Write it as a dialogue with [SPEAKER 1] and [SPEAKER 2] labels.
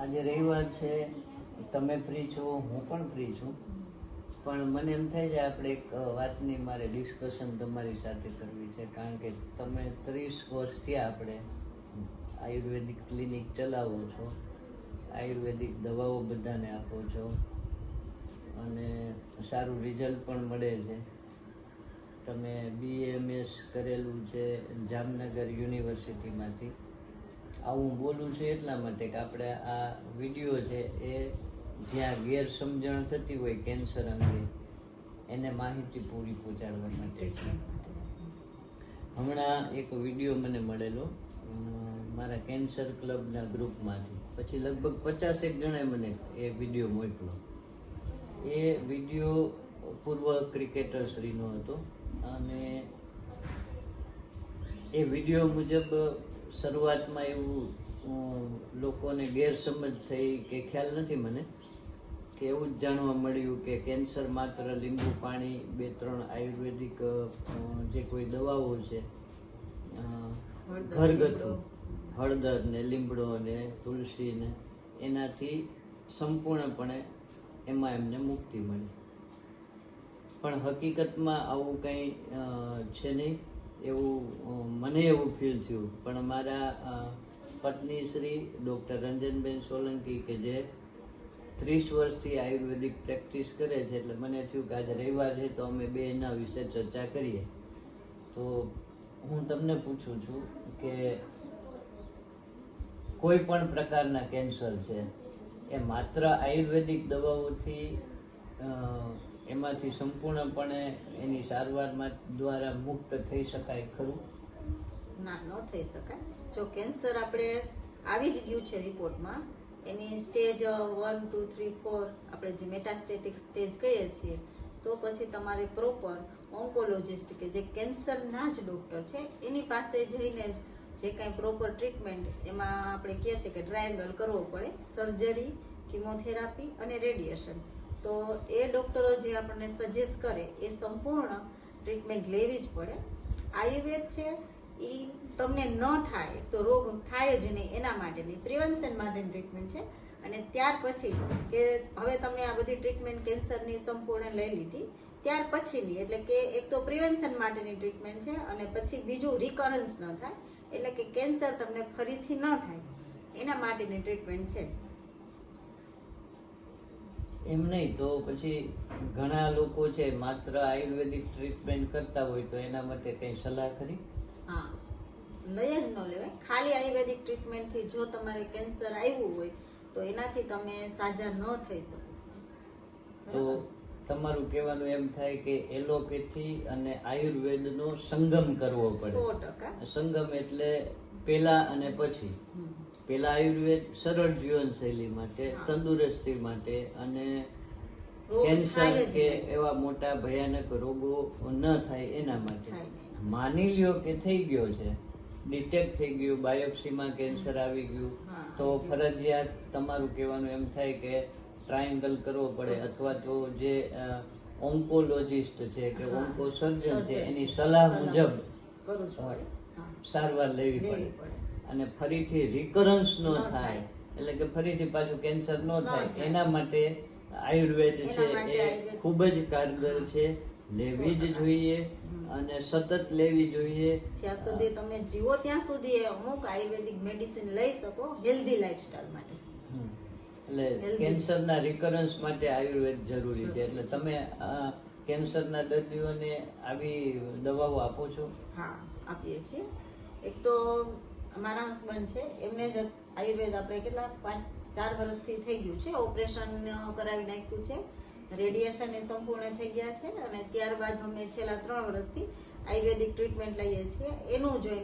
[SPEAKER 1] આજે રવિવાર છે, તમે ફ્રી છો, હું પણ ફ્રી છું, પણ મને એમ થાય છે આપણે એક વાતની મારે ડિસ્કશન તમારી સાથે કરવી છે, કારણ કે તમે 30 વર્ષ થયા આપણે આયુર્વેદિક ક્લિનિક ચલાવો છો, આયુર્વેદિક દવાઓ બધાને આપો છો અને સારું રિઝલ્ટ પણ મળે છે. તમે BAMS કરેલું છે જામનગર યુનિવર્સિટીમાંથી. આવું હું બોલું છું એટલા માટે કે આપણે આ વિડીયો છે એ જ્યાં ગેરસમજણ થતી હોય કેન્સર અંગે એને માહિતી પૂરી પહોંચાડવા માટે છે. હમણાં એક વિડીયો મને મળેલો મારા કેન્સર ક્લબના ગ્રુપમાંથી, પછી લગભગ 50 જણાએ મને એ વિડીયો મોકલ્યો. એ વિડીયો પૂર્વ ક્રિકેટર શ્રીનો હતો અને એ વિડીયો મુજબ શરૂઆતમાં એવું લોકોને ગેરસમજ થઈ કે ખ્યાલ નથી મને, કે એવું જ જાણવા મળ્યું કે કેન્સર માત્ર લીંબુ પાણી 2-3 આયુર્વેદિક જે કોઈ દવાઓ છે ઘરગથ્થુ હળદર ને લીમડો ને તુલસી ને એનાથી સંપૂર્ણપણે એમાં એમને મુક્તિ મળી. પણ હકીકતમાં આવું કંઈ છે નહીં એવું મને એવું ફીલ થયું. પણ મારા પત્ની શ્રી ડૉક્ટર રંજનબેન સોલંકી કે જે 30 વર્ષથી આયુર્વેદિક પ્રેક્ટિસ કરે છે, એટલે મને થયું કે આજે રવિવાર છે તો અમે બે એના વિશે ચર્ચા કરીએ. તો હું તમને પૂછું છું કે કોઈ પણ પ્રકારના કેન્સર છે એ માત્ર આયુર્વેદિક દવાઓથી એમાંથી સંપૂર્ણપણે એની સારવારમાં દ્વારા મુક્ત થઈ શકાય ખરું?
[SPEAKER 2] ના, ન થઈ શકાય. જો કેન્સર આપણે આવી જ ગયું છે રિપોર્ટમાં, એની સ્ટેજ 1, 2, 3, 4 આપણે જે મેટાસ્ટેટિક સ્ટેજ કહીએ છીએ, તો પછી તમારે પ્રોપર ઓન્કોલોજિસ્ટ કે જે કેન્સરના જ ડોક્ટર છે એની પાસે જઈને જ જે કાંઈ પ્રોપર ટ્રીટમેન્ટ, એમાં આપણે કહીએ છીએ કે ટ્રાયેંગલ કરવો પડે, સર્જરી, કિમોથેરાપી અને રેડિયેશન. તો એ ડોક્ટરો જે આપણને સજેસ્ટ કરે એ સંપૂર્ણ ટ્રીટમેન્ટ લેવી જ પડે. આયુર્વેદ છે એ તમને ન થાય તો રોગ થાય જ નહીં એના માટેની પ્રિવેન્શન માટેની ટ્રીટમેન્ટ છે. અને ત્યાર પછી કે હવે તમે આ બધી ટ્રીટમેન્ટ કેન્સરની સંપૂર્ણ લઈ લીધી, ત્યાર પછીની એટલે કે એક તો પ્રિવેન્શન માટેની ટ્રીટમેન્ટ છે અને પછી બીજું રિકરન્સ ન થાય, એટલે કે કેન્સર તમને ફરીથી ન થાય એના માટેની ટ્રીટમેન્ટ છે.
[SPEAKER 1] એમ નહીં તો પછી ઘણા લોકો છે માત્ર આયુર્વેદિક ટ્રીટમેન્ટ કરતા હોય તો એના માટે કઈ સલાહ ખરી?
[SPEAKER 2] હા, લઈ જ ન લેવાય. ખાલી આયુર્વેદિક ટ્રીટમેન્ટથી જો તમારે કેન્સર આવ્યું હોય તો એનાથી તમે સાજા ન થઈ શકો.
[SPEAKER 1] તો તમારું કહેવાનું એમ થાય કે એલોપેથી અને આયુર્વેદનો સંગમ કરવો પડે.
[SPEAKER 2] 100%.
[SPEAKER 1] સંગમ એટલે પેલા અને પછી. પેલા આયુર્વેદ સરળ જીવનશૈલી માટે, તંદુરસ્તી માટે અને કેન્સર કે એવા મોટા ભયાનક રોગો ન થાય એના માટે. માની લ્યો કે થઈ ગયો છે, ડિટેક્ટ થઈ ગયું, બાયોપ્સીમાં કેન્સર આવી ગયું, તો ફરજિયાત તમારું કહેવાનું એમ થાય કે ટ્રાયેંગલ કરવો પડે અથવા તો જે ઓન્કોલોજિસ્ટ છે કે ઓન્કો સર્જન છે એની સલાહ મુજબ સારવાર લેવી પડે. અને ફરીથી રિકરન્સ ન થાય, એટલે કે ફરીથી પાછું કેન્સર ન થાય એના માટે આયુર્વેદ છે એ ખૂબ જ કારગર છે, લેવી જ જોઈએ અને સતત લેવી જોઈએ.
[SPEAKER 2] જ્યાં સુધી તમે જીવો ત્યાં સુધી અમુક આયુર્વેદિક મેડિસિન લઈ શકો હેલ્ધી લાઈફસ્ટાઈલ માટે.
[SPEAKER 1] એટલે કેન્સરના રિકરન્સ માટે આયુર્વેદ જરૂરી છે. એટલે તમે કેન્સરના દર્દીઓને આવી દવાઓ આપો છો?
[SPEAKER 2] હા, આપીએ છીએ. એક તો મારા હસબન્ડ છે એમને જ આયુર્વેદ આપણે કેટલા 5-4 વર્ષથી થઈ ગયું છે, ઓપરેશન કરાવી નાખ્યું છે, રેડિયેશન એ સંપૂર્ણ થઈ ગયા છે અને ત્યારબાદ અમે છેલ્લા 3 વર્ષથી આયુર્વેદિક ટ્રીટમેન્ટ લઈએ છીએ. એનું જોઈને